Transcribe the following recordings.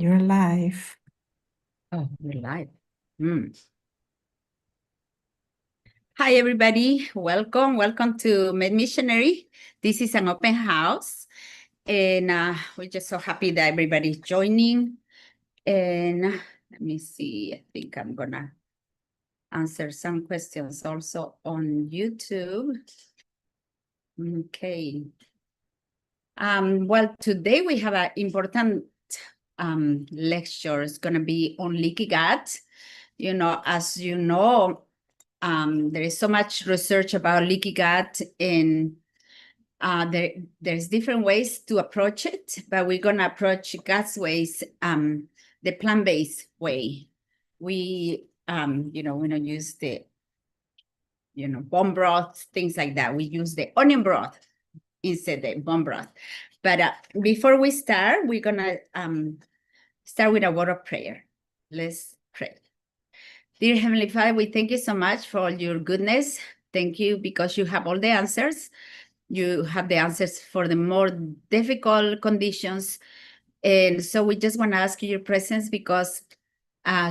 You're live. Oh, we're live. Hi, everybody. Welcome to Med Missionary. This is an open house, and we're just so happy that everybody's joining. And let me see, I think I'm gonna answer some questions also on YouTube. Okay. Well, today we have an important lecture. It's gonna be on leaky gut. As you know, there is so much research about leaky gut, and there's different ways to approach it, but we're going to approach gut ways the plant-based way. We we don't use the bone broth, things like that. We use the onion broth instead of bone broth. But before we start, we're going to start with a word of prayer. Let's pray. Dear Heavenly Father, we thank you so much for all your goodness. Thank you because you have all the answers. You have the answers for the more difficult conditions. And so we just want to ask you your presence because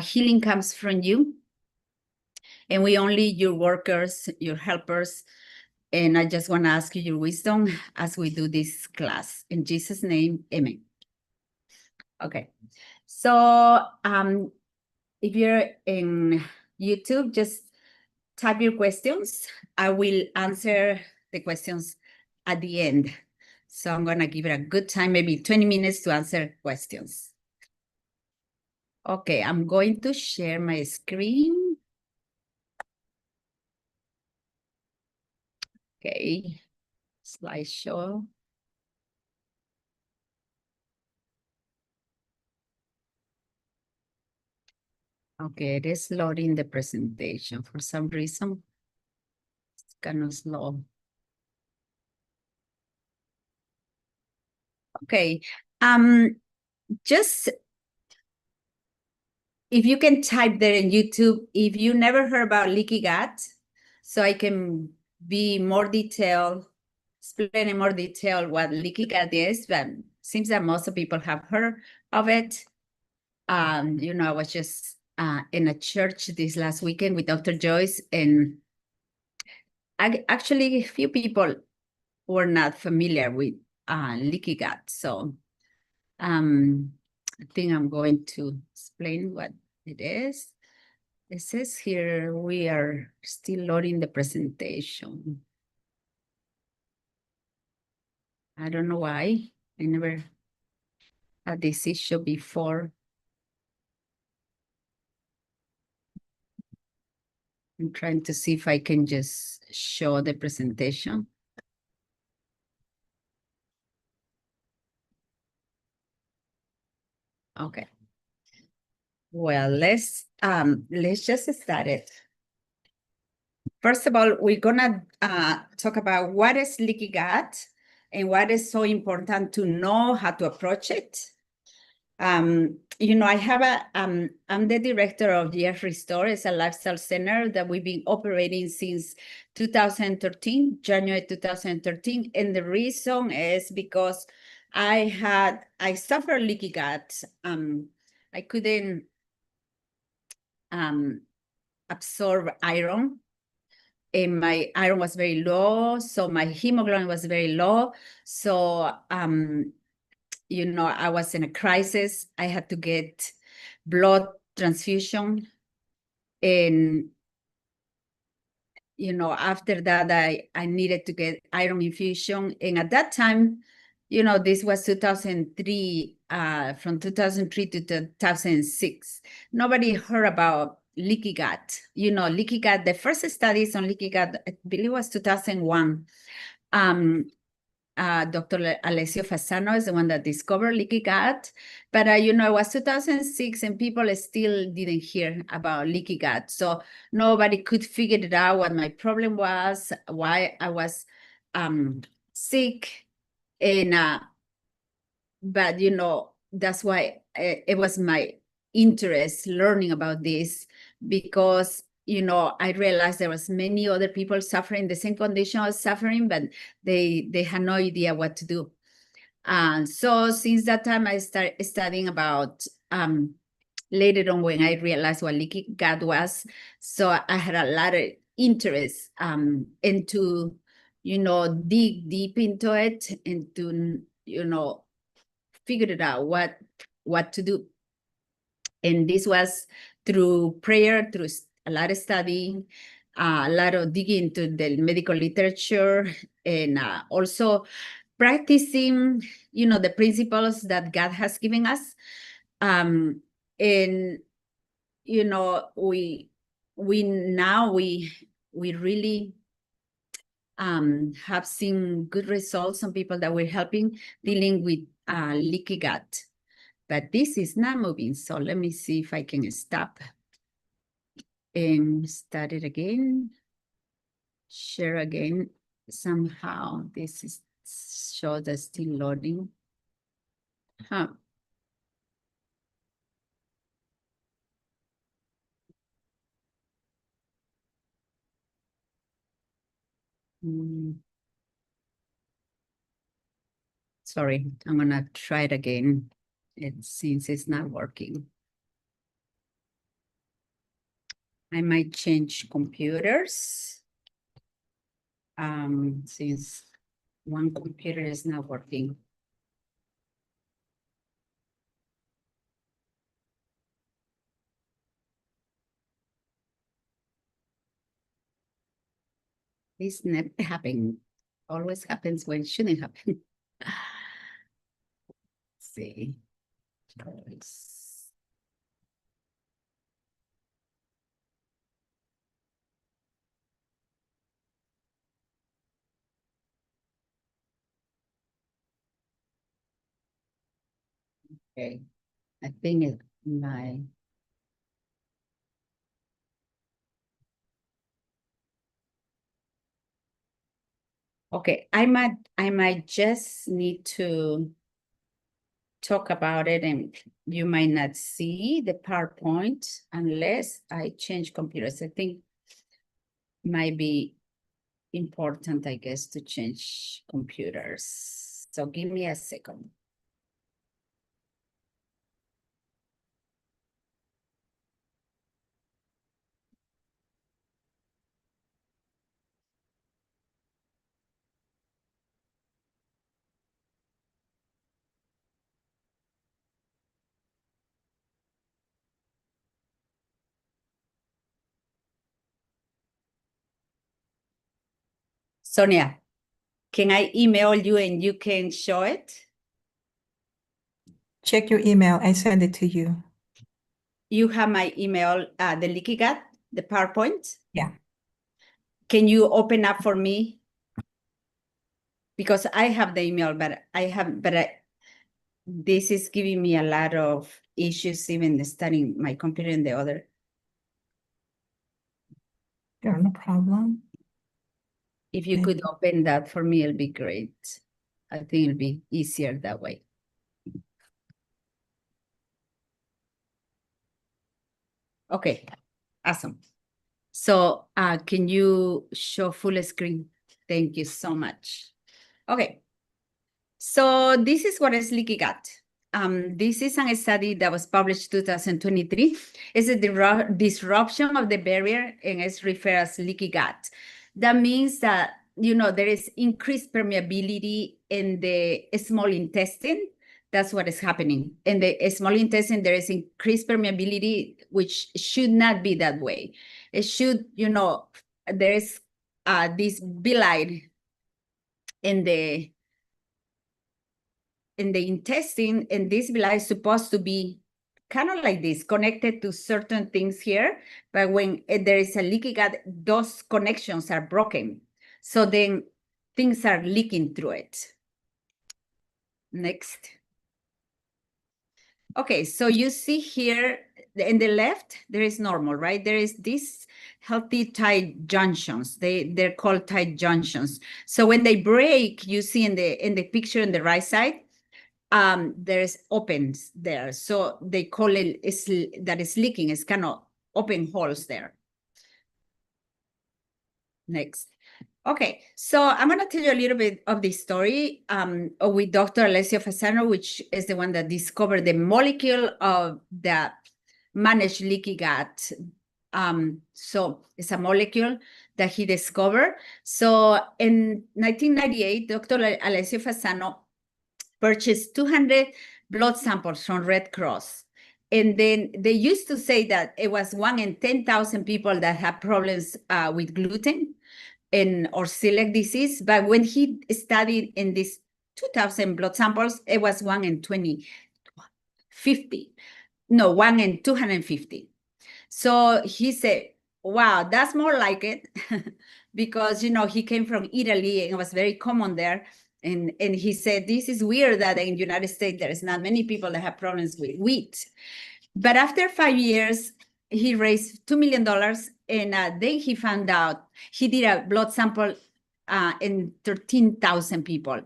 healing comes from you. And we only your workers, your helpers. And I just want to ask you your wisdom as we do this class. In Jesus' name, amen. Okay. So if you're in YouTube, just type your questions. I will answer the questions at the end. So I'm going to give it a good time, maybe 20 minutes to answer questions. Okay, I'm going to share my screen. Okay, slideshow. Okay, it is loading the presentation. For some reason, it's kind of slow. Okay, just if you can type there in YouTube, if you never heard about leaky gut, so I can be more detailed, explain in more detail what leaky gut is, but seems that most of people have heard of it. I was just in a church this last weekend with Dr. Joyce, and actually a few people were not familiar with leaky gut. So I think I'm going to explain what it is. It says here we are still loading the presentation. I don't know why. I never had this issue before. I'm trying to see if I can just show the presentation. Okay. Well, let's just start it. First of all, we're gonna talk about what is leaky gut and what is so important to know how to approach it. I have I'm the director of GF Restore. It's a lifestyle center that we've been operating since 2013, January 2013. And the reason is because I suffered leaky gut. I couldn't absorb iron, and my iron was very low. So my hemoglobin was very low. So, I was in a crisis. I had to get blood transfusion. And, after that, I needed to get iron infusion. And at that time, this was 2003, from 2003 to 2006. Nobody heard about leaky gut. Leaky gut, the first studies on leaky gut, I believe was 2001. Dr. Alessio Fasano is the one that discovered leaky gut. But, it was 2006 and people still didn't hear about leaky gut. So nobody could figure it out what my problem was, why I was sick. And, but, that's why it was my interest learning about this, because I realized there was many other people suffering the same condition I was suffering, but they had no idea what to do. And so since that time, I started studying about later on when I realized what leaky gut was. So I had a lot of interest into, dig deep into it and to, figure it out what to do. And this was through prayer, through a lot of studying, a lot of digging into the medical literature, and also practicing, the principles that God has given us. And, we really have seen good results on people that we're helping dealing with leaky gut. But this is not moving, so let me see if I can stop and start it again. Share again. Somehow this is shows that still loading. Huh. Sorry, I'm gonna try it again. Since it's not working. I might change computers. Since one computer is not working. This never happened. Always happens when it shouldn't happen. Let's see. Okay, I think it's my. Okay, I might just need to talk about it, and you might not see the PowerPoint unless I change computers. I think might be important, I guess, to change computers. So give me a second. Sonia, can I email you and you can show it? Check your email. I send it to you. You have my email, the Leaky Gut, the PowerPoint? Yeah. Can you open up for me? Because I have the email, but this is giving me a lot of issues, even starting my computer and the other. Yeah, no problem. If you could open that for me, it'll be great. I think it'll be easier that way. Okay, awesome. So can you show full screen? Thank you so much. Okay, so this is what is leaky gut. This is a study that was published 2023. It's a disruption of the barrier, and it's referred as leaky gut. That means that, there is increased permeability in the small intestine. That's what is happening. In the small intestine, there is increased permeability, which should not be that way. It should, there is this villi in the intestine, and this villi is supposed to be kind of like this, connected to certain things here. But when there is a leaky gut, those connections are broken. So then things are leaking through it. Next. Okay, so you see here in the left, there is normal, right? There is this healthy tight junctions. They're called tight junctions. So when they break, you see in the picture on the right side, there's opens there. So they call it that is leaking. It's kind of open holes there. Next. Okay, so I'm going to tell you a little bit of the story with Dr. Alessio Fasano, which is the one that discovered the molecule of that managed leaky gut. So it's a molecule that he discovered. So in 1998, Dr. Alessio Fasano purchased 200 blood samples from Red Cross. And then they used to say that it was 1 in 10,000 people that have problems with gluten or celiac disease. But when he studied in these 2,000 blood samples, it was 1 in 50. No, 1 in 250. So he said, wow, that's more like it. Because, he came from Italy and it was very common there. And he said, this is weird that in the United States, there is not many people that have problems with wheat. But after 5 years, he raised $2 million. And then he found out, he did a blood sample in 13,000 people.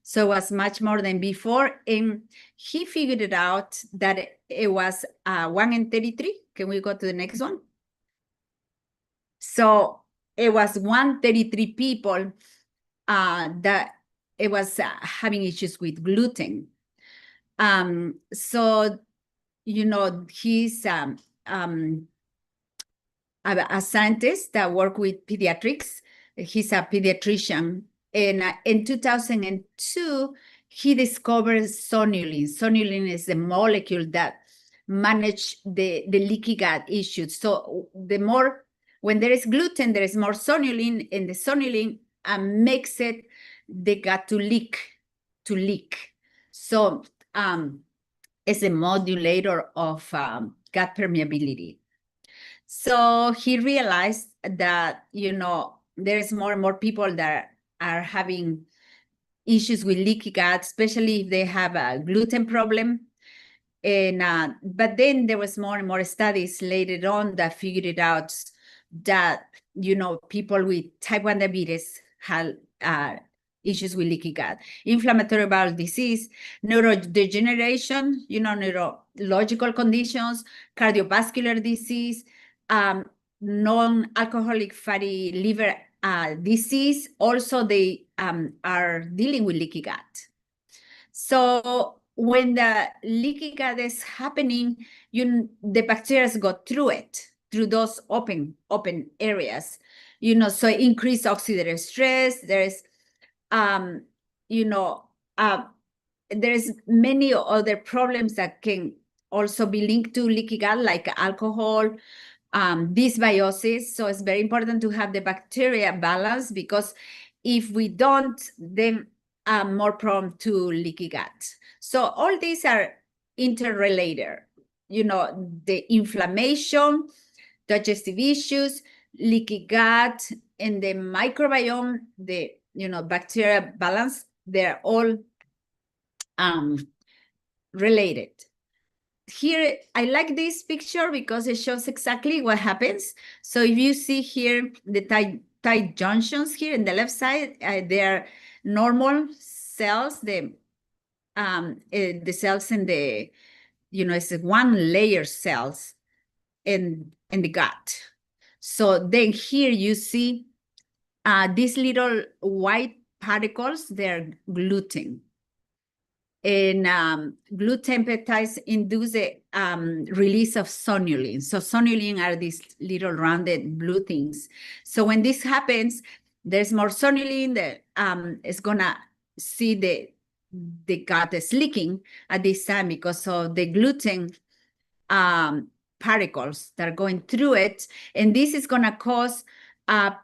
So it was much more than before. And he figured it out that it was 1 in 33. Can we go to the next one? So it was 133 people that it was having issues with gluten. So, he's a scientist that worked with pediatrics. He's a pediatrician. And in 2002, he discovered sonulin. Sonulin is the molecule that manage the leaky gut issues. So when there is gluten, there is more sonulin, and the sonulin makes it the gut to leak. So it's a modulator of gut permeability. So he realized that, there's more and more people that are having issues with leaky gut, especially if they have a gluten problem. And but then there was more and more studies later on that figured it out that, people with type 1 diabetes had issues with leaky gut, inflammatory bowel disease, neurodegeneration, neurological conditions, cardiovascular disease, non-alcoholic fatty liver disease. Also, they are dealing with leaky gut. So when the leaky gut is happening, the bacteria go through those open areas, so increased oxidative stress. There's, there's many other problems that can also be linked to leaky gut, like alcohol, dysbiosis. So it's very important to have the bacteria balance, because if we don't, then I'm more prone to leaky gut. So all these are interrelated, the inflammation, digestive issues, leaky gut, and the microbiome, the bacteria balance, they're all related. Here, I like this picture because it shows exactly what happens. So if you see here, the tight junctions here in the left side, they're normal cells, the cells in the, it's one layer cells in the gut. So then here you see these little white particles, they're gluten. And gluten peptides induce the release of sonulin. So sonulin are these little rounded blue things. So when this happens, there's more sonulin that is gonna see the gut is leaking at this time because of the gluten particles that are going through it. And this is gonna cause a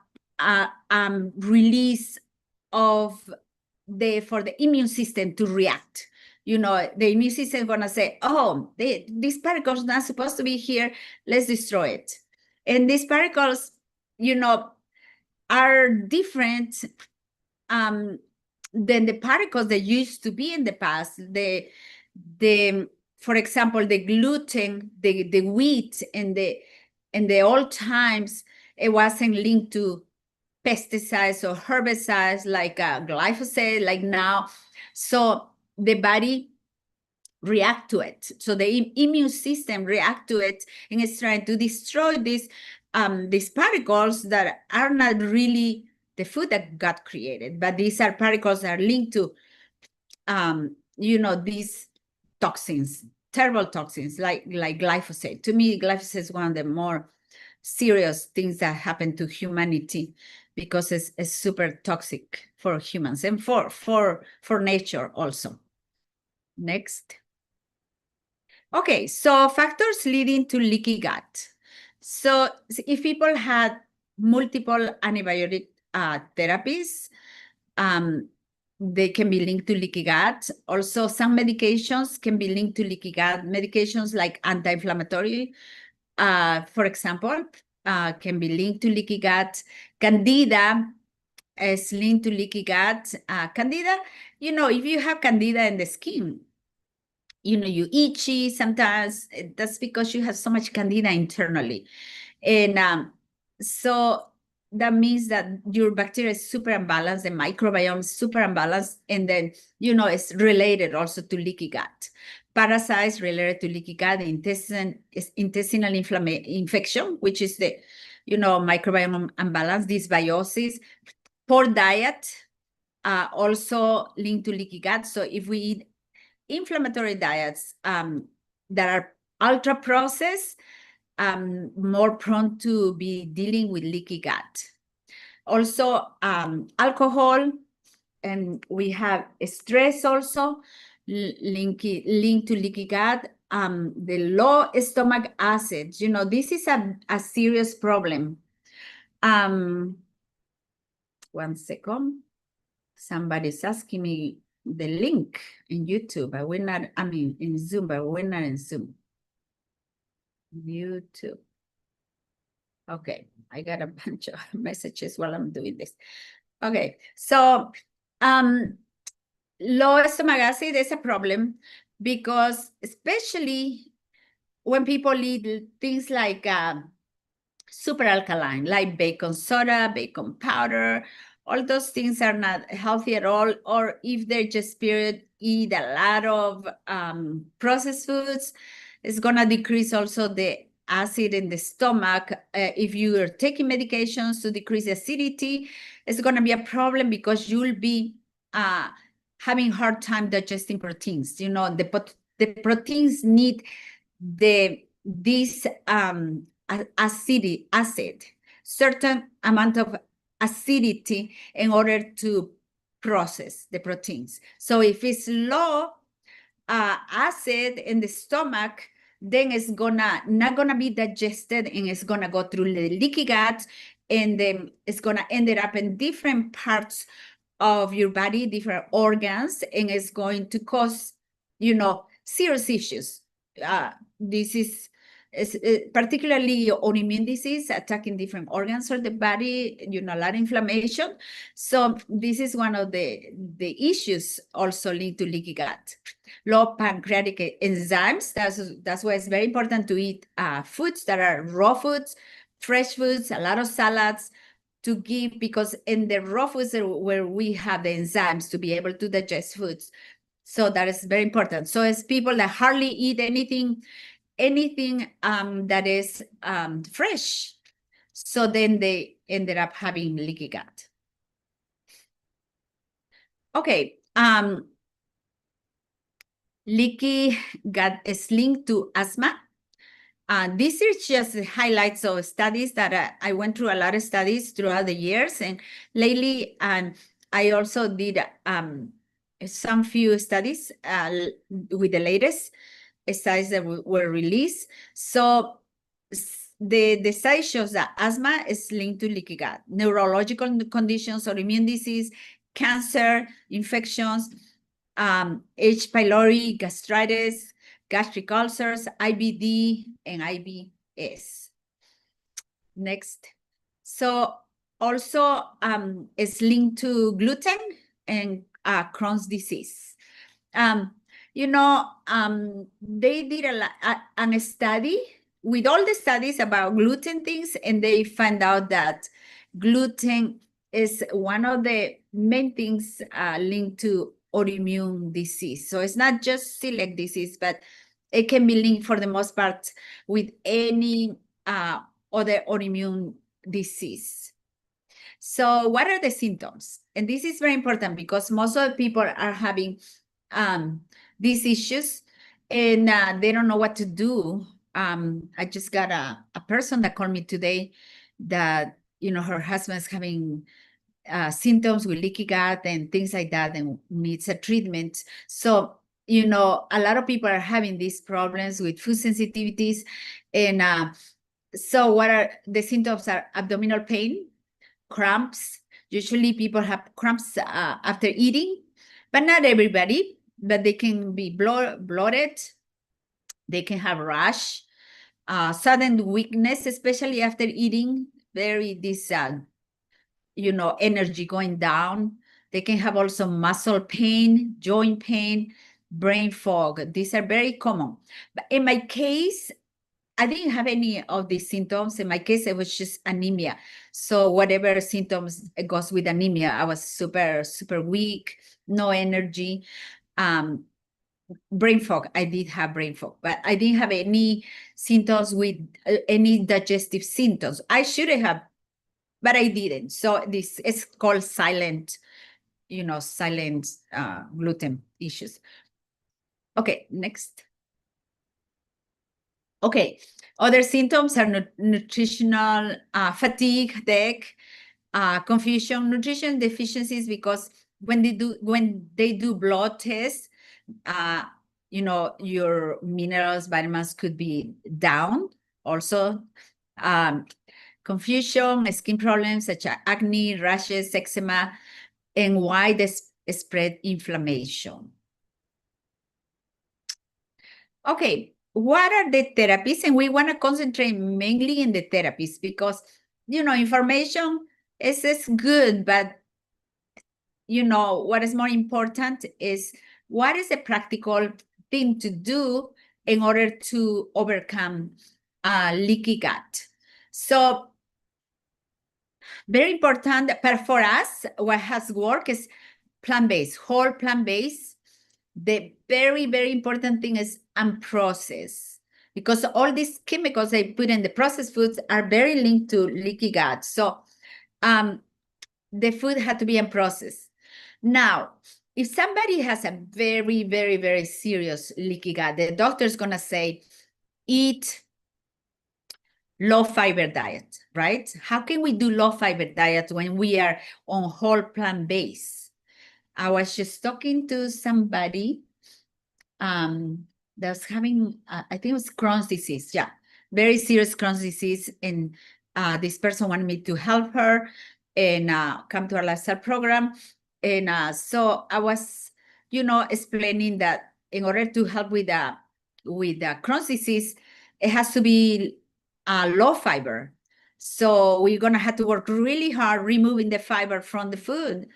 release of for the immune system to react. The immune system is going to say, oh, these particles are not supposed to be here. Let's destroy it. And these particles, are different than the particles that used to be in the past. For example, the gluten, the wheat in the old times, it wasn't linked to pesticides or herbicides like glyphosate, like now. So the body react to it. So the immune system react to it, and it's trying to destroy these particles that are not really the food that got created. But these are particles that are linked to, these toxins, terrible toxins like glyphosate. To me, glyphosate is one of the more serious things that happen to humanity because it's super toxic for humans and for nature also. Next. Okay, so factors leading to leaky gut. So if people had multiple antibiotic therapies, they can be linked to leaky gut. Also, some medications can be linked to leaky gut. Medications like anti-inflammatory, for example, can be linked to leaky gut. Candida is linked to leaky gut. Candida, if you have candida in the skin, you itchy sometimes. That's because you have so much candida internally. And so that means that your bacteria is super imbalanced, the microbiome is super imbalanced, and then, it's related also to leaky gut. Parasites related to leaky gut, intestinal infection, which is the, microbiome imbalance, dysbiosis. Poor diet, also linked to leaky gut. So if we eat inflammatory diets that are ultra processed, more prone to be dealing with leaky gut. Also, alcohol, and we have stress also linked to leaky gut. The low stomach acids, this is a serious problem. One second. Somebody's asking me the link in YouTube, but we're not, in Zoom, but we're not in Zoom. YouTube. Okay, I got a bunch of messages while I'm doing this. Okay, so low stomach acid is a problem because especially when people eat things like super alkaline, like bacon soda, bacon powder, all those things are not healthy at all. Or if they're just eat a lot of processed foods, it's gonna decrease also the acid in the stomach. If you are taking medications to decrease acidity, it's gonna be a problem because you'll be having hard time digesting proteins. The proteins need this acid, certain amount of acidity in order to process the proteins. So if it's low acid in the stomach, then it's not gonna be digested, and it's gonna go through the leaky gut, and then it's gonna end up in different parts of your body, different organs, and it's going to cause, serious issues. This is particularly autoimmune disease attacking different organs of the body, a lot of inflammation. So this is one of the issues also linked to leaky gut. Low pancreatic enzymes, that's why it's very important to eat foods that are raw foods, fresh foods, a lot of salads, to give, because in the raw foods where we have the enzymes to be able to digest foods. So that is very important. So as people that hardly eat anything that is fresh, so then they ended up having leaky gut. Okay, leaky gut is linked to asthma. This is just highlights of studies that I went through a lot of studies throughout the years, and lately I also did some few studies with the latest studies that were released. So the study shows that asthma is linked to leaky gut, neurological conditions, autoimmune disease, cancer, infections, H. pylori, gastritis, gastric ulcers, IBD, and IBS. Next. So also it's linked to gluten and Crohn's disease. They did a study with all the studies about gluten things, and they found out that gluten is one of the main things linked to autoimmune disease. So it's not just celiac disease, but it can be linked for the most part with any other autoimmune disease. So what are the symptoms? And this is very important because most of the people are having these issues and they don't know what to do. I just got a person that called me today that, you know, her husband's having symptoms with leaky gut and things like that and needs a treatment. So, you know, a lot of people are having these problems with food sensitivities. And so what are the symptoms? Are abdominal pain, cramps. Usually people have cramps after eating, but not everybody, but they can be bloated. They can have rash, sudden weakness, especially after eating, this you know, energy going down. They can have also muscle pain, joint pain, brain fog. These are very common. But in my case, I didn't have any of these symptoms. In my case, it was just anemia. So whatever symptoms it goes with anemia, I was super, super weak, no energy. Brain fog, I did have brain fog, but I didn't have any symptoms with any digestive symptoms. I should have, but I didn't. So this is called silent, you know, silent gluten issues. Okay, next. Okay, other symptoms are nutritional fatigue, headache, confusion, nutrition deficiencies, because when they do blood tests, you know, your minerals, vitamins could be down. Also, confusion, skin problems such as acne, rashes, eczema, and widespread inflammation. Okay, what are the therapies? And we want to concentrate mainly in the therapies because, you know, information is good, but, you know, what is more important is what is the practical thing to do in order to overcome leaky gut. So very important, but for us, what has worked is plant-based, whole plant-based. The very, very important thing is unprocessed, because all these chemicals they put in the processed foods are very linked to leaky gut. So the food had to be unprocessed. Now, if somebody has a very, very, very serious leaky gut, the doctor's going to say, eat low fiber diet, right? How can we do low fiber diet when we are on whole plant base? I was just talking to somebody that's having, I think it was Crohn's disease. Yeah, very serious Crohn's disease. And this person wanted me to help her and come to our lifestyle program. And so I was, you know, explaining that in order to help with Crohn's disease, it has to be low fiber. So we're going to have to work really hard removing the fiber from the food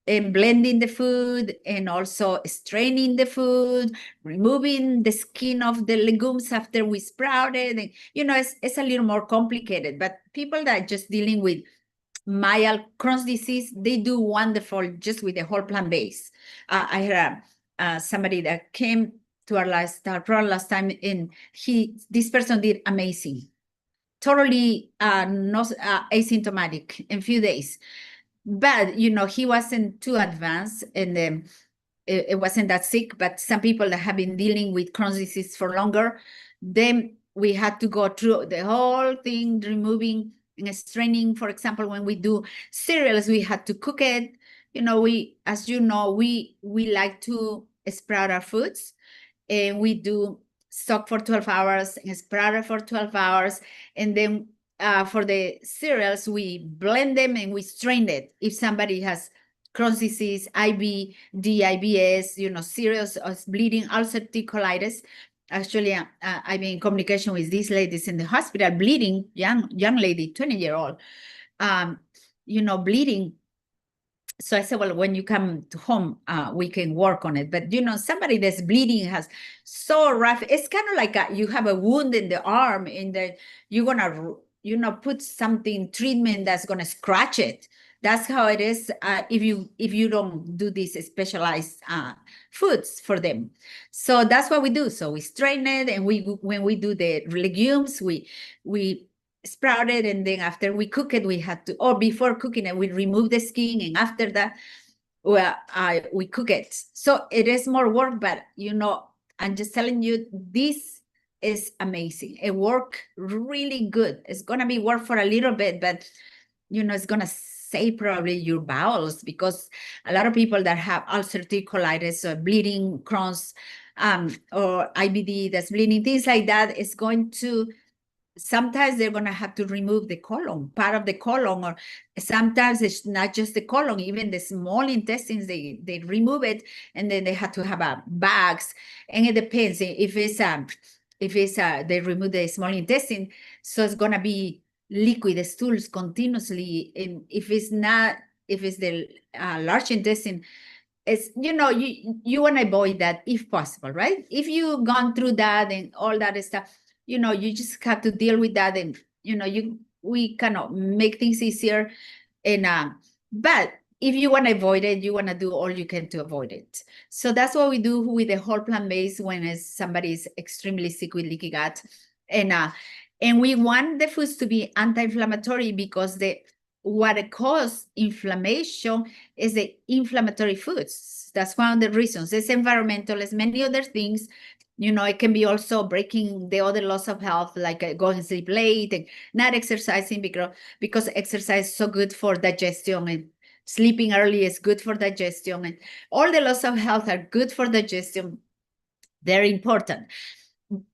and blending the food and also straining the food, removing the skin of the legumes after we sprouted. And, you know, it's a little more complicated, but people that are just dealing with mild Crohn's disease, they do wonderful just with the whole plant base. I had somebody that came to our lifestyle program last time, and this person did amazing. Totally asymptomatic in a few days. But, you know, he wasn't too advanced and it wasn't that sick. But some people that have been dealing with Crohn's disease for longer, then we had to go through the whole thing, removing and straining. For example, when we do cereals, we had to cook it. You know, as you know, we like to sprout our foods, and we do soak for 12 hours and sprout it for 12 hours. And then for the cereals, we blend them and we strain it. If somebody has Crohn's disease, IBD, IBS, you know, serious bleeding, ulcerative colitis. Actually, I've been in communication with these ladies in the hospital, bleeding, young lady, 20-year-old, you know, bleeding. So I said, well, when you come to home, we can work on it. But, you know, somebody that's bleeding has so rough. It's kind of like you have a wound in the arm, and that you're going to, you know, put something, treatment that's going to scratch it. That's how it is if you don't do these specialized foods for them. So that's what we do. So we strain it, and when we do the legumes, we sprouted, and then after we cook it, we had to, or before cooking it, we remove the skin, and after that, well, we cook it. So it is more work, but I'm just telling you, this is amazing. It worked really good. It's gonna be work for a little bit, but it's gonna save probably your bowels, because a lot of people that have ulcerative colitis or bleeding Crohn's, or IBD that's bleeding, things like that, is going to, sometimes they're going to have to remove the colon, part of the colon, or sometimes it's not just the colon, even the small intestines, they remove it, and then they have to have bags, and it depends if it's they remove the small intestine, so it's going to be liquid stools continuously, and if it's not, if it's the large intestine, it's, you want to avoid that if possible, right? If you've gone through that and all that stuff, you just have to deal with that, and we cannot make things easier, and but if you want to avoid it, you want to do all you can to avoid it. So that's what we do with the whole plant base when somebody is extremely sick with leaky gut, and we want the foods to be anti-inflammatory, because what causes inflammation is the inflammatory foods. That's one of the reasons. It's environmental, it's many other things. It can be also breaking the other laws of health, like going to sleep late and not exercising, because exercise is so good for digestion, and sleeping early is good for digestion, and all the laws of health are good for digestion. They're important.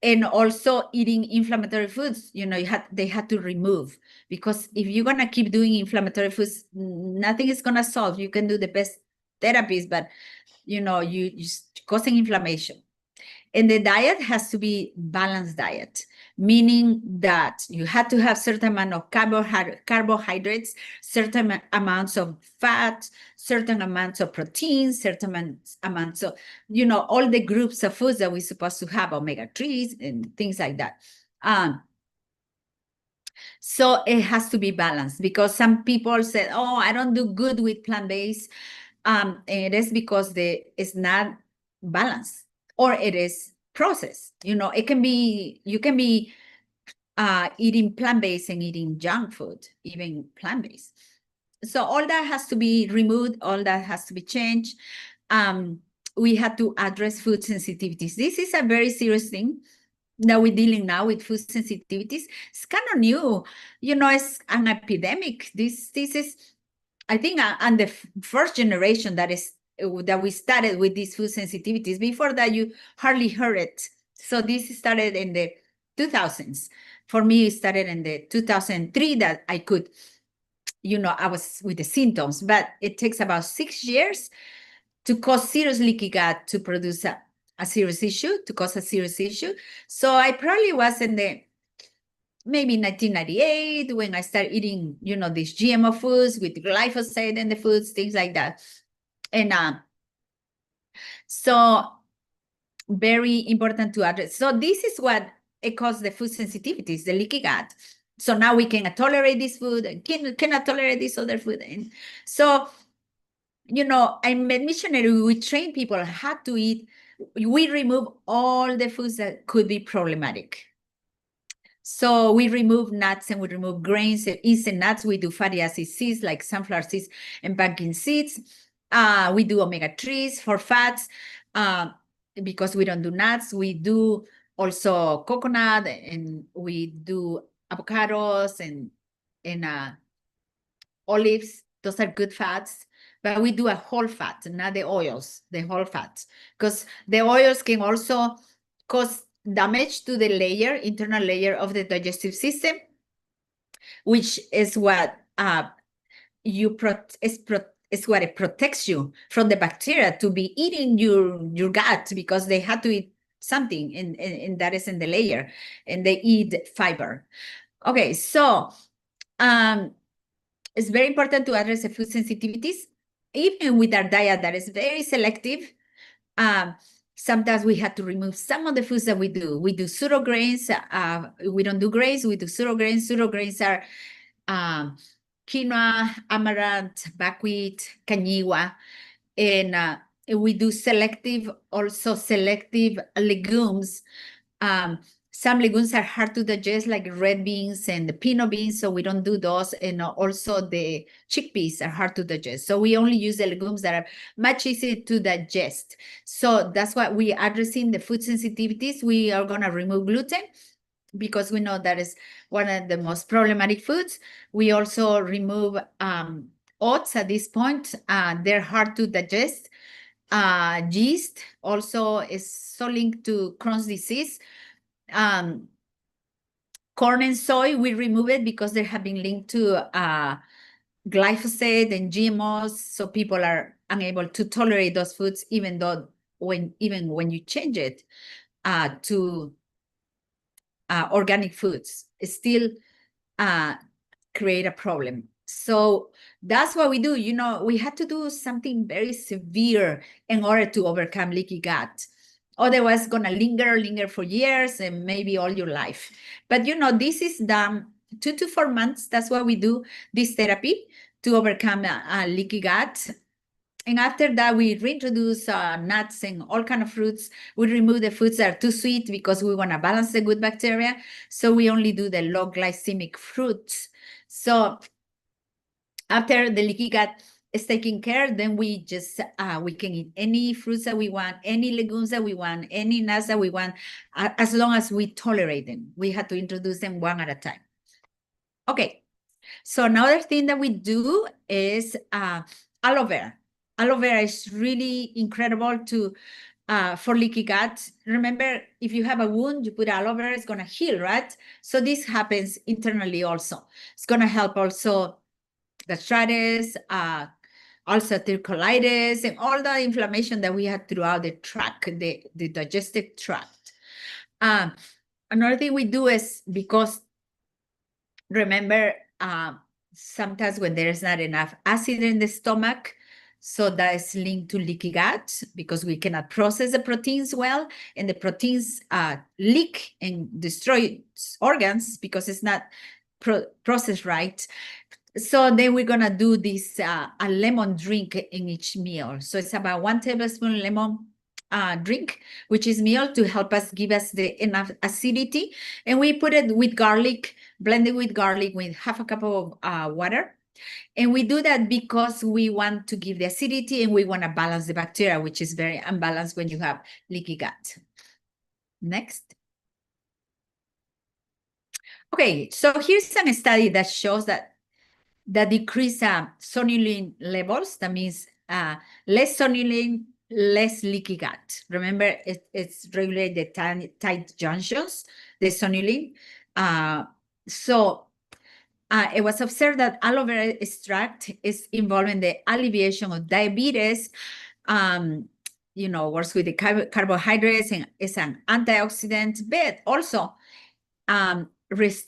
And also eating inflammatory foods, they had to remove, because if you're going to keep doing inflammatory foods, nothing is going to solve. You can do the best therapies, but you're causing inflammation. And the diet has to be balanced diet, meaning that you have to have certain amount of carbohydrates, certain amounts of fat, certain amounts of protein, certain amounts of, all the groups of foods that we're supposed to have, omega-3s and things like that. So it has to be balanced, because some people say, oh, I don't do good with plant-based. And it is because it's not balanced, or it is processed. It can be, you can be eating plant-based and eating junk food, even plant-based. So all that has to be removed, all that has to be changed. We have to address food sensitivities. This is a very serious thing that we're dealing now with food sensitivities. It's kind of new, it's an epidemic. This is, I think, and the first generation that we started with these food sensitivities. Before that, you hardly heard it. So this started in the 2000s. For me, it started in the 2003 that I could, I was with the symptoms, but it takes about 6 years to cause serious leaky gut, to produce a serious issue, to cause a serious issue. So I probably was in the maybe 1998 when I started eating, these GMO foods with glyphosate in the foods, things like that. And so very important to address. So this is what it causes the food sensitivities, the leaky gut. So now we cannot tolerate this food, and cannot tolerate this other food. And so, I'm a missionary, we train people how to eat. We remove all the foods that could be problematic. So we remove nuts and we remove grains, instant nuts. We do fatty acid seeds like sunflower seeds and pumpkin seeds. We do omega-3s for fats because we don't do nuts. We do also coconut, and we do avocados and olives. Those are good fats. But we do a whole fat, not the oils, the whole fat. Because the oils can also cause damage to the internal layer of the digestive system, which is what is what it protects you from the bacteria to be eating your gut, because they have to eat something, and that is in the layer, and they eat fiber. Okay, so it's very important to address the food sensitivities, even with our diet that is very selective. Sometimes we have to remove some of the foods that we do. We do pseudo grains. We don't do grains. We do pseudo grains. Pseudo grains are quinoa, amaranth, buckwheat, cañiwa, and we do selective legumes. Some legumes are hard to digest, like red beans and the peanut beans, so we don't do those. And also the chickpeas are hard to digest. So we only use the legumes that are much easier to digest. So that's why we are addressing the food sensitivities. We are going to remove gluten because we know that is one of the most problematic foods. We also remove oats at this point. They're hard to digest. Yeast also is so linked to Crohn's disease. Corn and soy, we remove it because they have been linked to glyphosate and GMOs. So people are unable to tolerate those foods, even when you change it to organic foods, it still create a problem. So that's what we do. You know, we had to do something very severe in order to overcome leaky gut. Otherwise, it's going to linger for years and maybe all your life. But, you know, this is done 2 to 4 months. That's why we do this therapy to overcome leaky gut. And after that, we reintroduce nuts and all kind of fruits. We remove the foods that are too sweet because we want to balance the good bacteria. So we only do the low glycemic fruits. So after the leaky gut is taken care, then we just, we can eat any fruits that we want, any legumes that we want, any nuts that we want, as long as we tolerate them. We have to introduce them one at a time. Okay, so another thing that we do is aloe vera. Aloe vera is really incredible for leaky gut. Remember, if you have a wound, you put aloe vera, it's going to heal, right? So this happens internally also. It's going to help also gastritis, ulcerative colitis, and all the inflammation that we have throughout the tract, the digestive tract. Another thing we do is because, remember, sometimes when there is not enough acid in the stomach, so that is linked to leaky gut because we cannot process the proteins well, and the proteins leak and destroy organs because it's not processed right. So then we're going to do this a lemon drink in each meal. So it's about 1 tablespoon lemon drink, which is meal to help us give us the enough acidity. And we put it with garlic, blended with garlic with half a cup of water. And we do that because we want to give the acidity and we want to balance the bacteria, which is very unbalanced when you have leaky gut. Next. Okay, so here's a study that shows that decrease sonulin levels. That means less sonulin, less leaky gut. Remember, it's regulate the tight junctions, the sonulin. So it was observed that aloe vera extract is involved in the alleviation of diabetes. You know, works with the carbohydrates and is an antioxidant, but also brings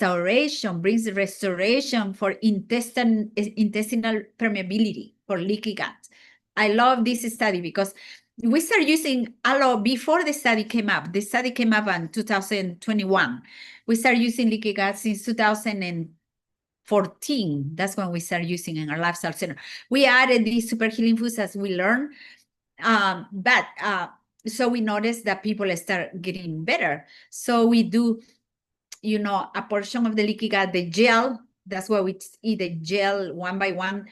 restoration for intestinal permeability for leaky gut. I love this study because we started using aloe before the study came up. The study came up in 2021. We started using leaky gut since 2014. That's when we started using in our lifestyle center. We added these super healing foods as we learn. So we noticed that people start getting better. So we do, you know, a portion of the leaky gut, the gel. That's why we eat the gel one by one,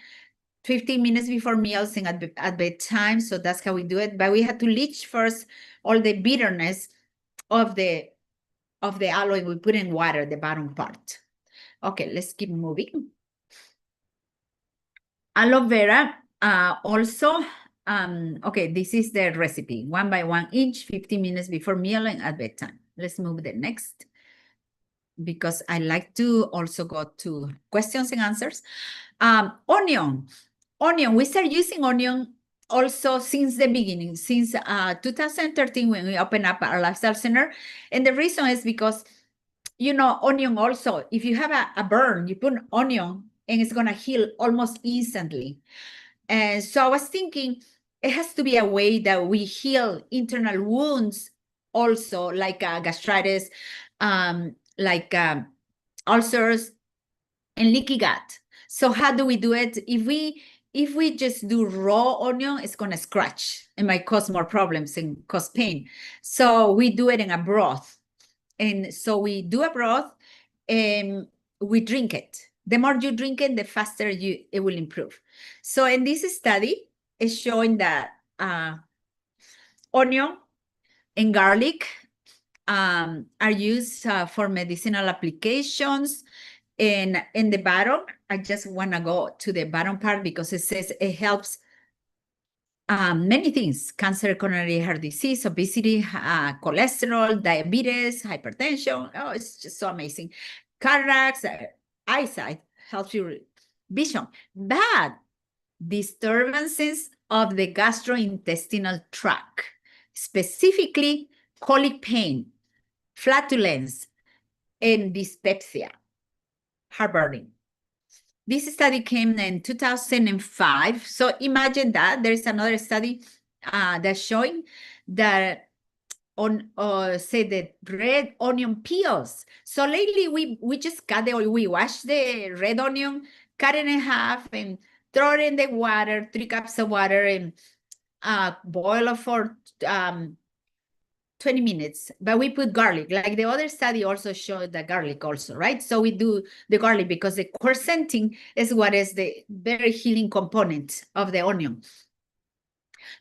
15 minutes before meals and at bedtime. So that's how we do it. But we had to leach first all the bitterness of the aloe. We put in water, the bottom part. Okay, let's keep moving. Aloe vera also, okay, this is the recipe. 1 by 1 each, 15 minutes before meal and at bedtime. Let's move the next, because I like to also go to questions and answers. Onion, we started using onion also since the beginning, since 2013 when we opened up our lifestyle center. And the reason is because, you know, onion also, if you have a burn, you put onion and it's gonna heal almost instantly. And so I was thinking it has to be a way that we heal internal wounds also, like gastritis, like ulcers and leaky gut. So how do we do it? If we just do raw onion, it's going to scratch and might cause more problems and cause pain. So we do it in a broth. And so we do a broth and we drink it. The more you drink it, the faster it will improve. So in this study, it's showing that onion and garlic are used for medicinal applications. And in the bottom, I just want to go to the bottom part because it says it helps many things: cancer, coronary heart disease, obesity, cholesterol, diabetes, hypertension. Oh, it's just so amazing. Cataracts, eyesight, helps your vision. But disturbances of the gastrointestinal tract, specifically colic pain, flatulence, and dyspepsia, heartburning. This study came in 2005. So imagine that there's another study that's showing that on say the red onion peels. So lately we just we wash the red onion, cut it in half, and throw it in the water, 3 cups of water, and boil it for 20 minutes, but we put garlic. Like the other study also showed the garlic also, right? So we do the garlic because the quercetin is what is the very healing component of the onion.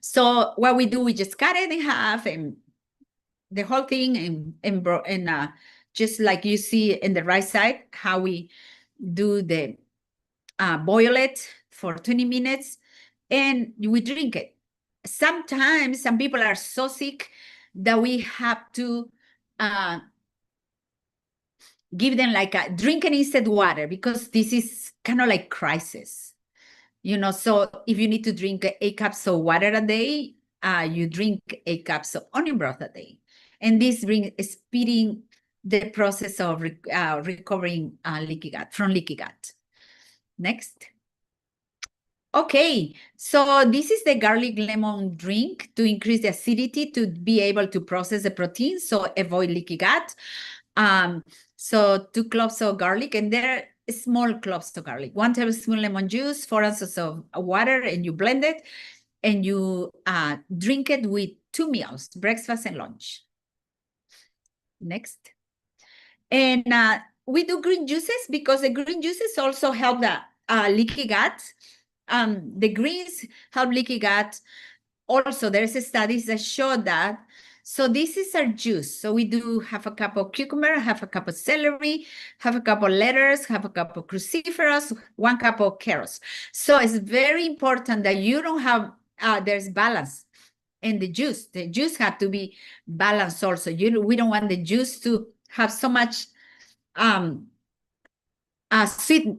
So what we do, we just cut it in half and the whole thing and just like you see in the right side, how we do the boil it for 20 minutes and we drink it. Sometimes some people are so sick that we have to give them like a drinking instead water because this is kind of like crisis, you know. So if you need to drink 8 cups of water a day, you drink 8 cups of onion broth a day. And this speeding the process of recovering leaky gut, from leaky gut. Next. Okay, so this is the garlic lemon drink to increase the acidity to be able to process the protein, so avoid leaky gut. So 2 cloves of garlic, and they're small cloves of garlic, 1 tablespoon lemon juice, 4 ounces of water, and you blend it, and you drink it with 2 meals, breakfast and lunch. Next. And we do green juices because the green juices also help the leaky gut. The greens help leaky gut. Also, there's studies that show that. So this is our juice. So we do half a cup of cucumber, half a cup of celery, half a cup of lettuce, half a cup of cruciferous, 1 cup of carrots. So it's very important that you don't have, there's balance in the juice. The juice has to be balanced also. We don't want the juice to have so much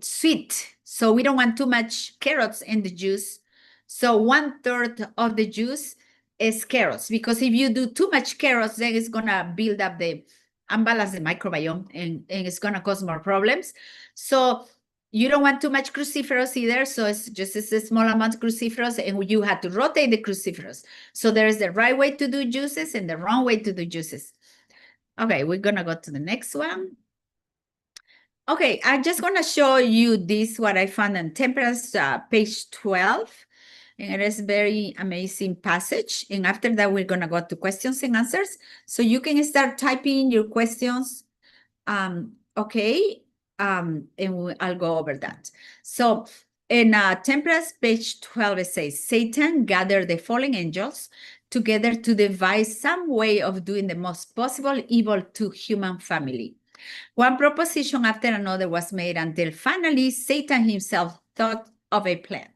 sweet. So we don't want too much carrots in the juice. So 1/3 of the juice is carrots, because if you do too much carrots, then it's gonna build up the unbalance the microbiome and it's gonna cause more problems. So you don't want too much cruciferous either. So it's just a small amount of cruciferous, and you have to rotate the cruciferous. So there is the right way to do juices and the wrong way to do juices. Okay, we're gonna go to the next one. Okay, I'm just going to show you this, what I found on Temperance, page 12. And it is very amazing passage. And after that, we're going to go to questions and answers. So you can start typing your questions. Okay, and I'll go over that. So in Temperance, page 12, it says, Satan gathered the fallen angels together to devise some way of doing the most possible evil to human family. One proposition after another was made until finally Satan himself thought of a plan.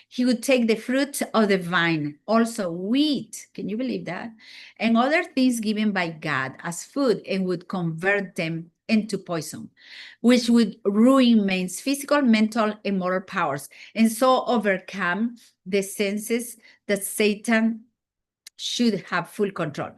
He would take the fruit of the vine, also wheat, can you believe that? And other things given by God as food, and would convert them into poison, which would ruin man's physical, mental, and moral powers, and so overcome the senses that Satan should have full control.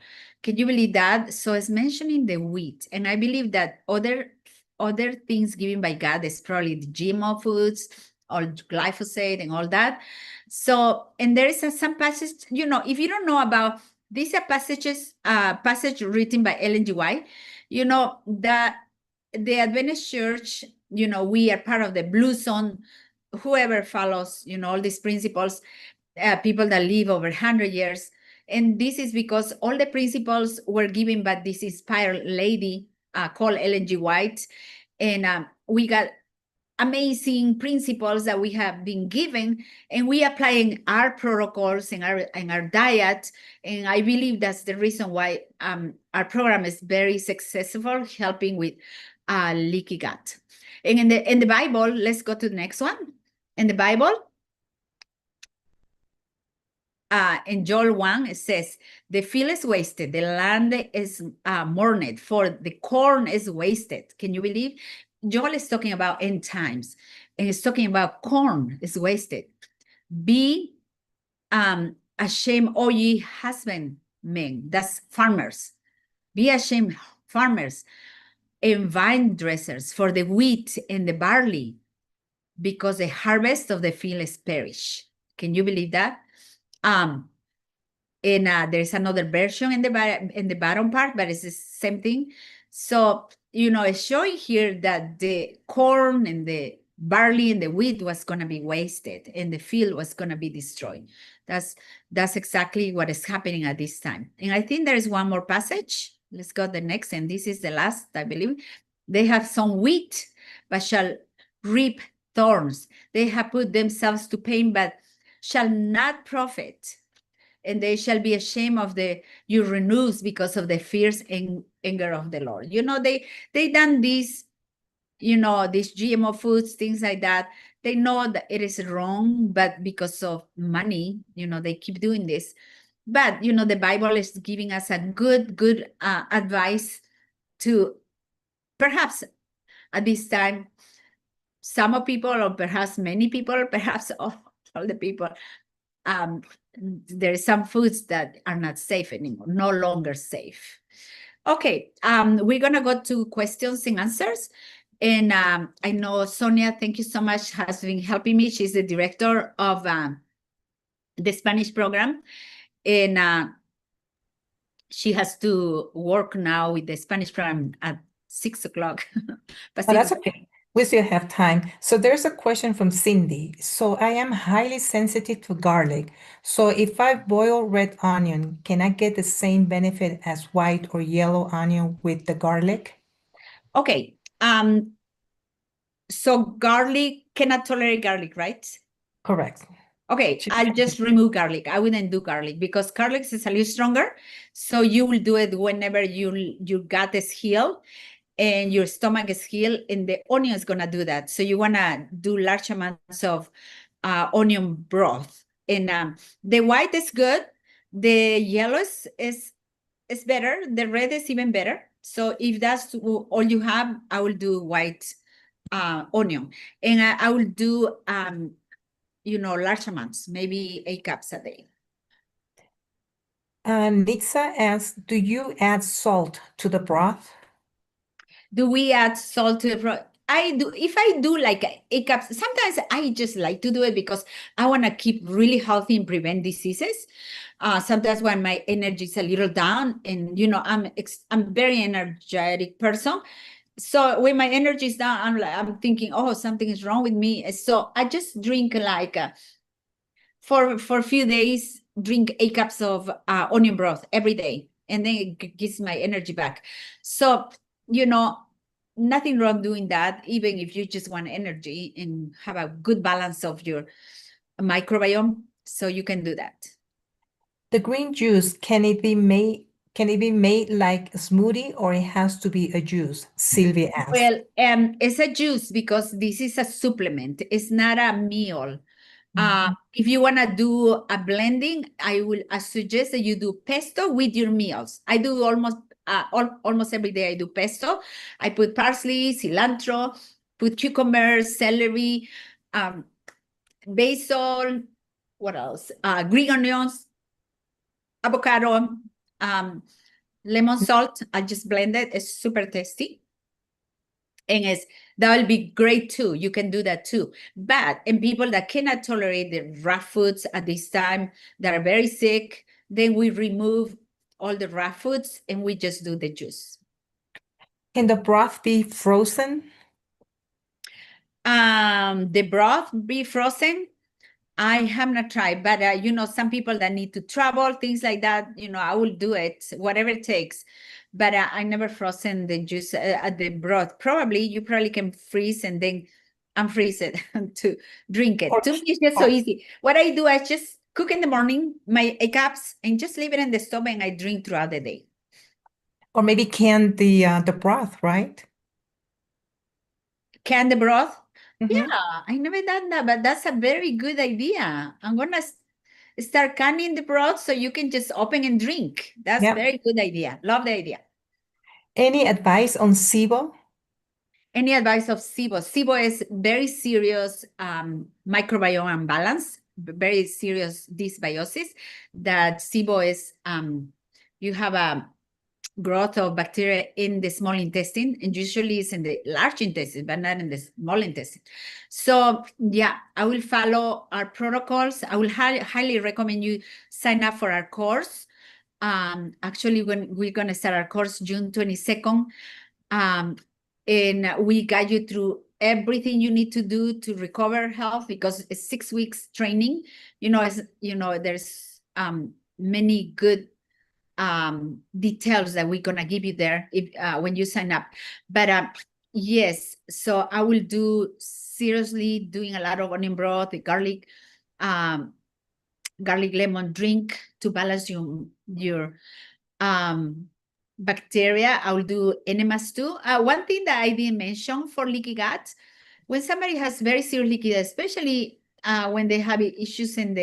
Can you believe that? So it's mentioning the wheat, and I believe that other things given by God is probably the GMO foods or glyphosate and all that. So, and there is some passage, you know, if you don't know about these are passage written by Ellen G. White, you know, that the Adventist Church, you know, we are part of the Blue Zone, whoever follows, you know, all these principles, people that live over 100 years. And this is because all the principles were given by this inspired lady called Ellen G. White. And we got amazing principles that we have been given, and we applying our protocols and our diet. And I believe that's the reason why our program is very successful, helping with leaky gut. And in the Bible, let's go to the next one. In the Bible, in Joel 1, it says, the field is wasted, the land is mourned, for the corn is wasted. Can you believe? Joel is talking about end times, and he's talking about corn is wasted. Be ashamed, O ye husbandmen, that's farmers. Be ashamed, farmers and vine dressers, for the wheat and the barley, because the harvest of the field is perished. Can you believe that? And there's another version in the bottom part, but it's the same thing. So, it's showing here that the corn and the barley and the wheat was going to be wasted and the field was going to be destroyed. That's exactly what is happening at this time. And I think there is one more passage. Let's go to the next, and this is the last, I believe. They have sown wheat, but shall reap thorns. They have put themselves to pain, but shall not profit. And they shall be ashamed of your renewals because of the fierce anger of the Lord. They done these, these GMO foods, things like that. They know that it is wrong, but because of money, they keep doing this. But, the Bible is giving us a good advice to perhaps at this time, some of people, or perhaps many people, perhaps all the people, there are some foods that are not safe anymore, no longer safe. Okay, we're gonna go to questions and answers. And I know Sonia, thank you so much, has been helping me. She's the director of the Spanish program. And she has to work now with the Spanish program at 6 o'clock. Oh, that's okay. We still have time. So there's a question from Cindy. So I am highly sensitive to garlic. So if I boil red onion, can I get the same benefit as white or yellow onion with the garlic? Okay. So garlic, cannot tolerate garlic, right? Correct. Okay, I'll just remove garlic. I wouldn't do garlic because garlic is a little stronger. So you will do it whenever your gut is healed and your stomach is healed, and the onion is gonna do that. So you wanna do large amounts of onion broth. And the white is good. The yellow is better. The red is even better. So if that's all you have, I will do white onion, and I will do large amounts, maybe 8 cups a day. Nixa asks, do you add salt to the broth? Do we add salt to the broth? I do. If I do like 8 cups, sometimes I just like to do it because I want to keep really healthy and prevent diseases. Sometimes when my energy is a little down, and I'm very energetic person. So when my energy is down, I'm thinking, oh, something is wrong with me. So I just drink like for a few days, drink 8 cups of onion broth every day, and then it gives my energy back. So, nothing wrong doing that, even if you just want energy and have a good balance of your microbiome. So you can do that. The green juice, can it be made like a smoothie, or it has to be a juice? Sylvia asked. Well, it's a juice because this is a supplement. It's not a meal. If you want to do a blending, I suggest that you do pesto with your meals. I do almost every day. I do pesto. I put parsley, cilantro, put cucumbers, celery, basil. What else? Green onions, avocado, lemon salt. I just blend it. It's super tasty. And that will be great too. You can do that too. But in people that cannot tolerate the raw foods at this time, that are very sick, then we remove all the raw foods and we just do the juice. Can the broth be frozen? The broth be frozen. I have not tried, but you know, some people that need to travel, things like that, you know, I will do it, whatever it takes. But I never frozen the juice at the broth. Probably you probably can freeze and then unfreeze it to drink it. Or, To me, it's just so easy. What I do, I just cook in the morning, my 8 cups, and just leave it in the stove, and I drink throughout the day. or maybe can the broth, right? Can the broth? Yeah, Mhm. I never done that, but that's a very good idea. I'm gonna start canning the broth so you can just open and drink. That's Yeah. very good idea. Love the idea. Any advice on SIBO? Any advice of SIBO? SIBO is very serious microbiome imbalance, very serious dysbiosis. That SIBO is you have a growth of bacteria in the small intestine, and usually it's in the large intestine, but not in the small intestine. So yeah, I will follow our protocols. I will highly recommend you sign up for our course. Actually, when we're going to start our course June 22nd, and we guide you through everything you need to do to recover health, because it's 6 weeks training. There's many good details that we're gonna give you there if when you sign up. But yes, so I will do seriously doing a lot of onion broth, the garlic lemon drink to balance your bacteria. I will do enemas too. One thing that I didn't mention for leaky gut, when somebody has very serious leaky gut, especially when they have issues in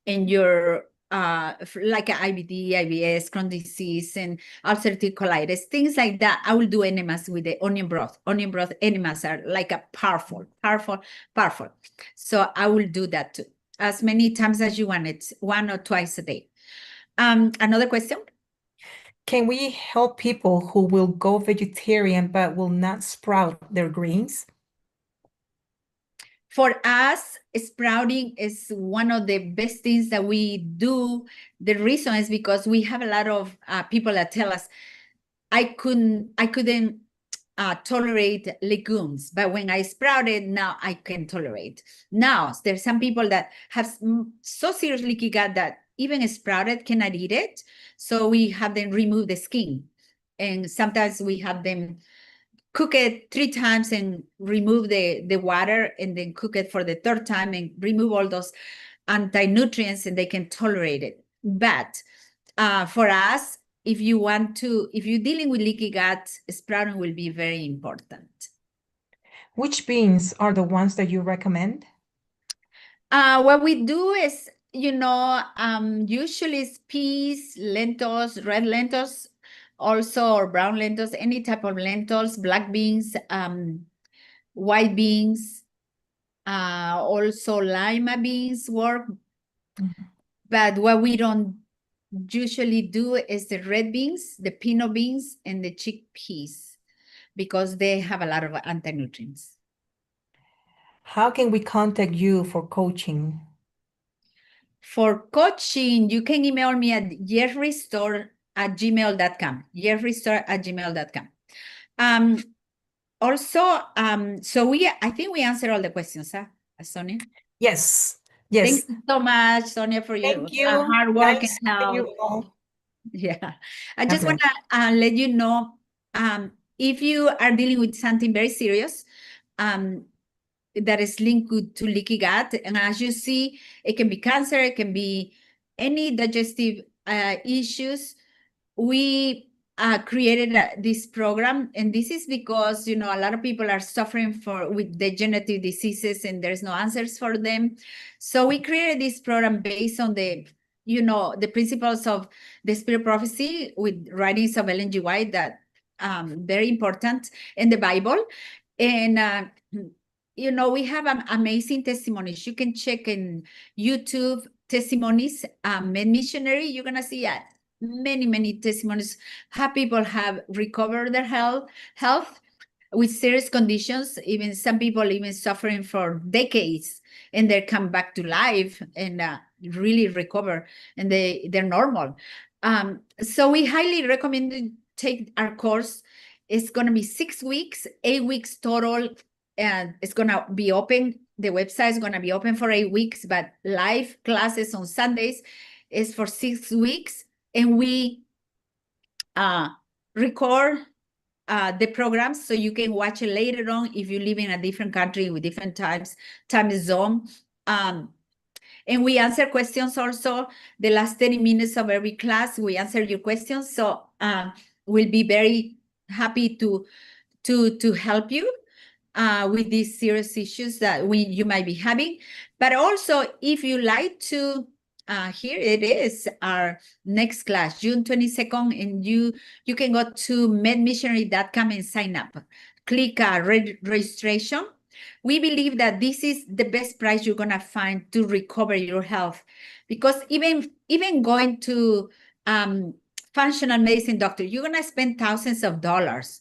your like IBD, IBS, Crohn's disease, and ulcerative colitis, things like that, I will do enemas with the onion broth. Onion broth enemas are like a powerful. So I will do that too, as many times as you want it, 1 or twice a day. Another question? Can we help people who will go vegetarian but will not sprout their greens? For us, sprouting is one of the best things that we do. The reason is because we have a lot of people that tell us, I couldn't tolerate legumes, but when I sprouted, now I can tolerate. Now, there's some people that have so serious leaky gut that even sprouted cannot eat it. So we have them remove the skin. And sometimes we have them cook it 3 times and remove the water, and then cook it for the 3rd time and remove all those anti-nutrients, and they can tolerate it. But for us, if you're dealing with leaky gut, sprouting will be very important. Which beans are the ones that you recommend? What we do is, usually it's peas, lentils, red lentils, also, or brown lentils, any type of lentils, black beans, white beans, also lima beans work. But what we don't usually do is the red beans, the pinto beans, and the chickpeas, because they have a lot of anti-nutrients. How can we contact you for coaching? For coaching, you can email me at yerrestore@gmail.com. yerrestore@gmail.com. Also, so I think we answered all the questions, huh, Sonia? Yes, Thank yes. you so much, Sonia, for your Thank you. hard work and Nice meeting help. you all. Yeah, I God just want bless. to let you know, if you are dealing with something very serious, that is linked to leaky gut, and as you see, it can be cancer, it can be any digestive issues. We created this program, and this is because a lot of people are suffering with degenerative diseases, and there's no answers for them. So we created this program based on the principles of the spirit prophecy, with writings of Ellen G. White, that very important in the Bible. And we have amazing testimonies. You can check in YouTube testimonies, missionary. You're gonna see many testimonies how people have recovered their health with serious conditions. Even some people even suffering for decades, and they come back to life and really recover, and they're normal. So we highly recommend you take our course. It's going to be 6 weeks, 8 weeks total, and it's going to be open the website is going to be open for 8 weeks, but live classes on Sundays is for 6 weeks. And we record the programs so you can watch it later on if you live in a different country with different time zone. And we answer questions also. The last 30 minutes of every class, we answer your questions. So we'll be very happy to help you with these serious issues that you might be having. But also, if you like to, here it is, our next class, June 22nd, and you can go to medmissionary.com and sign up. Click registration. We believe that this is the best price you're going to find to recover your health, because even going to functional medicine doctor, you're going to spend thousands of dollars.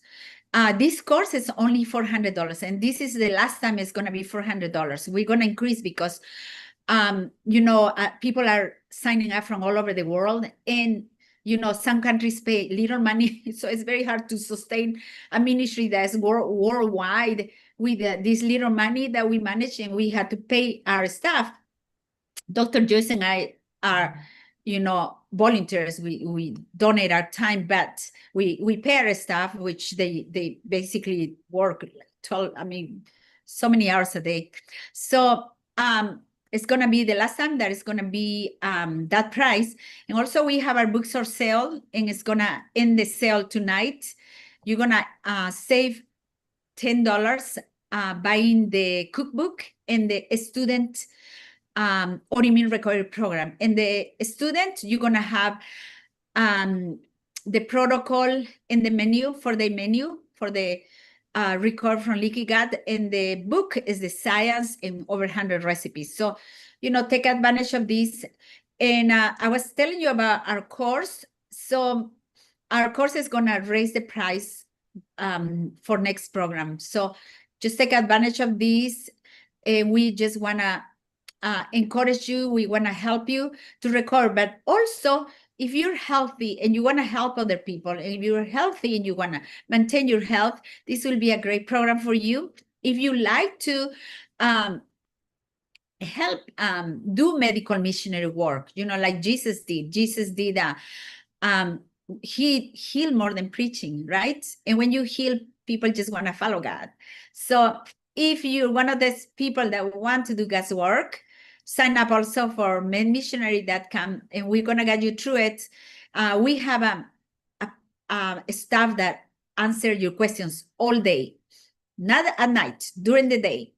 This course is only $400, and this is the last time it's going to be $400. We're going to increase because, people are signing up from all over the world, and some countries pay little money, so it's very hard to sustain a ministry that's worldwide with this little money that we manage, and we have to pay our staff. Dr. Joyce and I are, volunteers. We donate our time, but we pay our staff, which they basically work 12, so many hours a day. So it's going to be the last time that it's going to be that price. And also we have our bookstore sale, and it's going to end the sale tonight. You're going to save $10 buying the cookbook and the student autoimmune recovery program. And the student, you're going to have the protocol in the menu for the recover from leaky gut. And the book is the science and over 100 recipes. So, take advantage of this. And I was telling you about our course. So our course is going to raise the price for next program. So just take advantage of this. We just want to encourage you. We want to help you to recover. But also, if you're healthy and you want to help other people, and if you're healthy and you want to maintain your health, this will be a great program for you. If you like to help do medical missionary work, like Jesus did. Jesus did he healed more than preaching, right? And when you heal, people just want to follow God. So if you're one of those people that want to do God's work, sign up also for medmissionary.com, and we're going to guide you through it. We have a staff that answer your questions all day, not at night, during the day.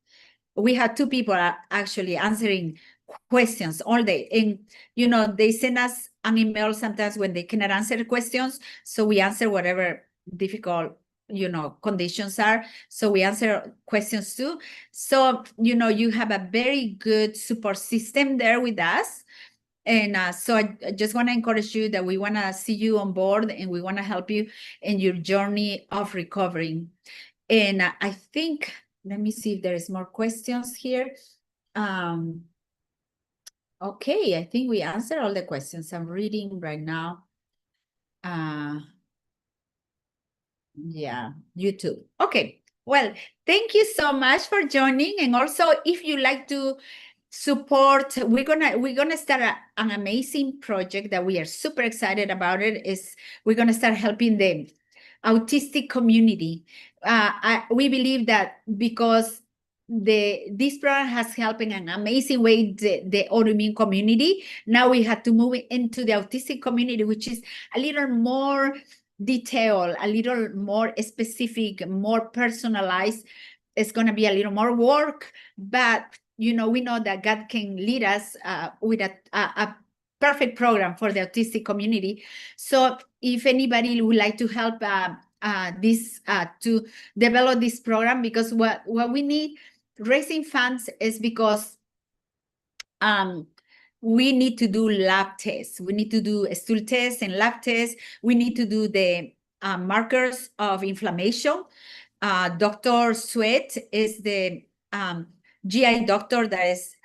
We have 2 people actually answering questions all day. And, they send us an email sometimes when they cannot answer the questions. So we answer whatever difficult, conditions are. So we answer questions too. So, you have a very good support system there with us. And so I just want to encourage you that we want to see you on board, and we want to help you in your journey of recovering. And I think, let me see if there is more questions here. Okay, I think we answered all the questions. I'm reading right now. Yeah, YouTube. Okay, well, thank you so much for joining. And also, if you like to support, we're gonna start an amazing project that we are super excited about. We're gonna start helping the autistic community. We believe that because this program has helped in an amazing way the autoimmune community, now we have to move into the autistic community, which is a little more detailed, a little more specific, more personalized. It's going to be a little more work, but we know that God can lead us with a perfect program for the autistic community. So if anybody would like to help to develop this program, because what we need raising funds is because we need to do lab tests. We need to do stool tests and lab tests. We need to do the markers of inflammation. Dr. Sweat is the GI doctor that is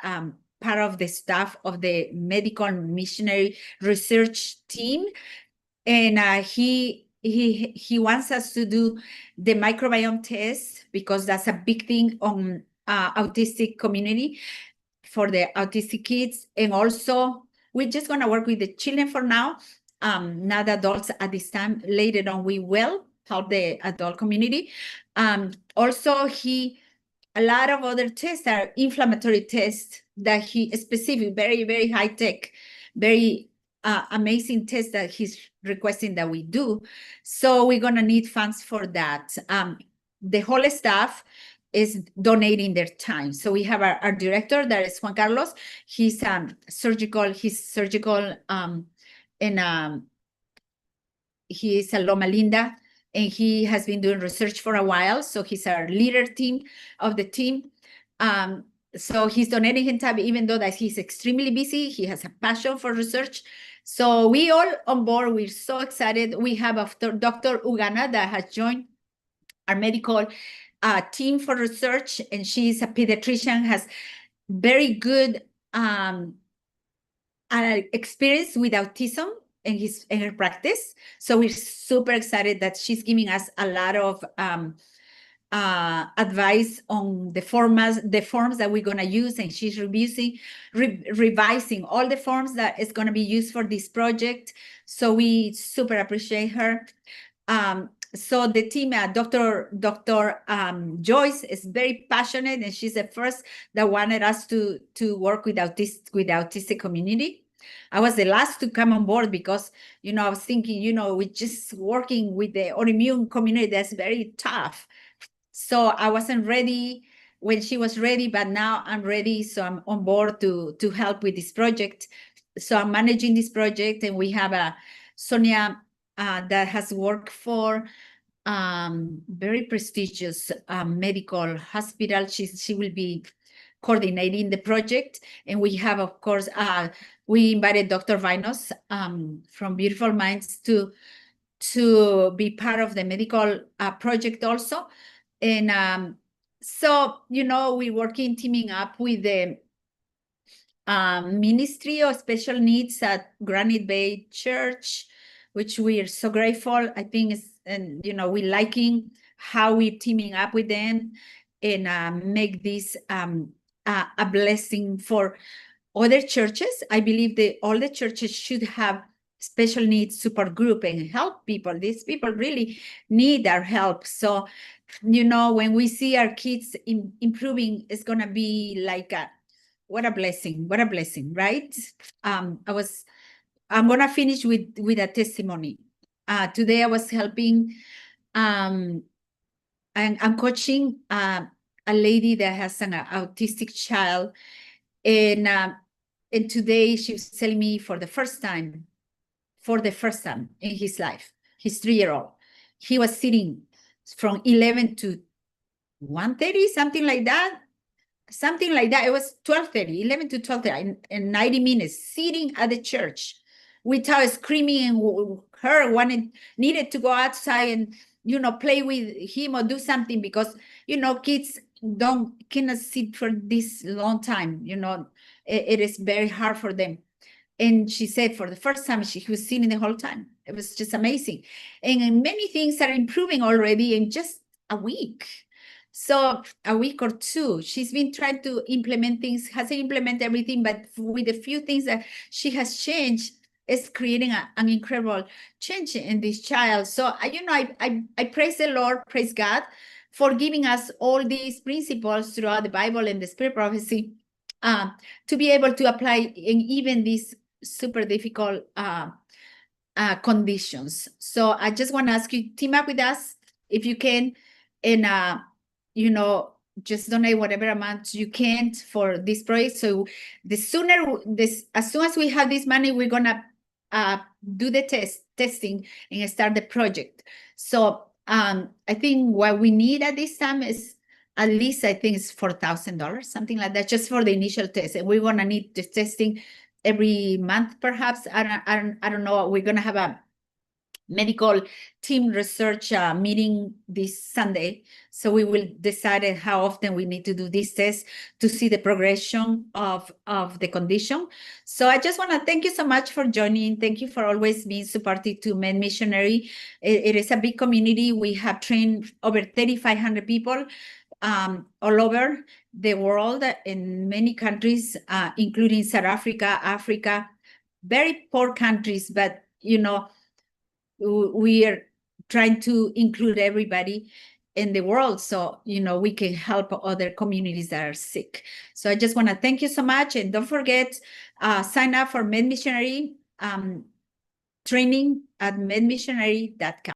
part of the staff of the medical missionary research team. And he wants us to do the microbiome test, because that's a big thing on autistic community for the autistic kids. And also, we're just going to work with the children for now, not adults at this time. Later on, we will help the adult community. Also, a lot of other tests are inflammatory tests that he specific, very, very high tech, very amazing tests that he's requesting that we do. So we're going to need funds for that. The whole staff is donating their time. So we have our director, that is Juan Carlos. He's surgical, and he is a Loma Linda, and he has been doing research for a while. So he's our leader of the team. So he's donating his time, even though that he's extremely busy. He has a passion for research. So we all on board. We're so excited. We have Dr. Ugana that has joined our medical team for research, and she's a pediatrician, has very good experience with autism in her practice. So we're super excited that she's giving us a lot of advice on the forms that we're going to use, and she's revising all the forms that is going to be used for this project. So we super appreciate her. So the team, Dr. Joyce is very passionate, and she's the first that wanted us to work with the autistic community. I was the last to come on board because, I was thinking, we're just working with the autoimmune community. That's very tough. So I wasn't ready when she was ready, but now I'm ready. So I'm on board to help with this project. So I'm managing this project, and we have Sonia that has worked for very prestigious medical hospital. She will be coordinating the project. And we have, of course, we invited Dr. Vinos from Beautiful Minds to be part of the medical project also. And so, we're working, teaming up with the Ministry of Special Needs at Granite Bay Church, which we are so grateful. I think we're liking how we're teaming up with them and make this a blessing for other churches. I believe that all the churches should have special needs support group and help people. These people really need our help. So, when we see our kids improving, it's going to be like what a blessing, right? I'm going to finish with a testimony. Today I was helping, and I'm coaching a lady that has an autistic child. And today she was telling me for the first time in his life, his 3-year-old, he was sitting from 11 to 1:30, something like that. It was 12:30, 11 to 12:30, and 90 minutes sitting at the church without screaming, and her needed to go outside and, play with him or do something, because, kids cannot sit for this long time. It is very hard for them. And she said for the first time, she was sitting the whole time. It was just amazing. And many things are improving already in just a week. So a week or two, she's been trying to implement things, hasn't implemented everything, but with a few things that she has changed, it's creating an incredible change in this child. So, I praise the Lord, praise God, for giving us all these principles throughout the Bible and the spirit prophecy to be able to apply in even these super difficult conditions. So I just want to ask you, team up with us if you can, and just donate whatever amount you can for this project. So as soon as we have this money, we're gonna do the testing and start the project. So I think what we need at this time is at least, I think it's $4,000, something like that, just for the initial test. And we're gonna need the testing every month, perhaps. I don't know. We're gonna have a medical team research meeting this Sunday. So we will decide how often we need to do this test to see the progression of the condition. So I just want to thank you so much for joining. Thank you for always being supportive to Men Missionary. It is a big community. We have trained over 3,500 people. all over the world in many countries, including South Africa, Africa, very poor countries, but we are trying to include everybody in the world, so we can help other communities that are sick. So I just want to thank you so much, and don't forget, sign up for Med Missionary training at medmissionary.com.